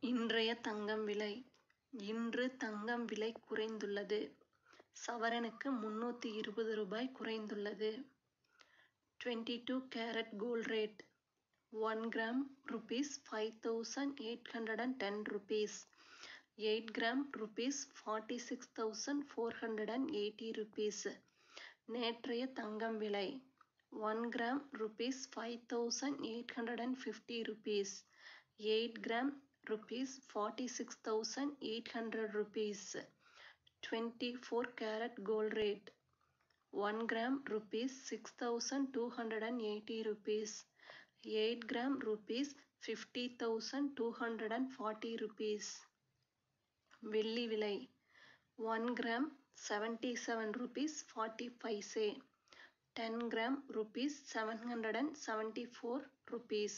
இன்றைய தங்கம் விலை. இன்று தங்கம் விலை குறைந்துள்ளது. சவரனுக்கு ரூ. 320 குறைந்துள்ளது. 22 carat gold rate. 1 gram Rs 5810 rupees. 8 gram Rs 46,480 rupees. நேற்றைய தங்கம் விலை. 1 gram Rs 5850 rupees. 8 gram Rs 46,800 rupees. 24 carat gold rate. 1 gram Rs 6,280 rupees. 8 gram Rs 50,240 rupees. வெள்ளி விலை. 1 gram 77 rupees 40 paise. 10 gram Rs 774 rupees.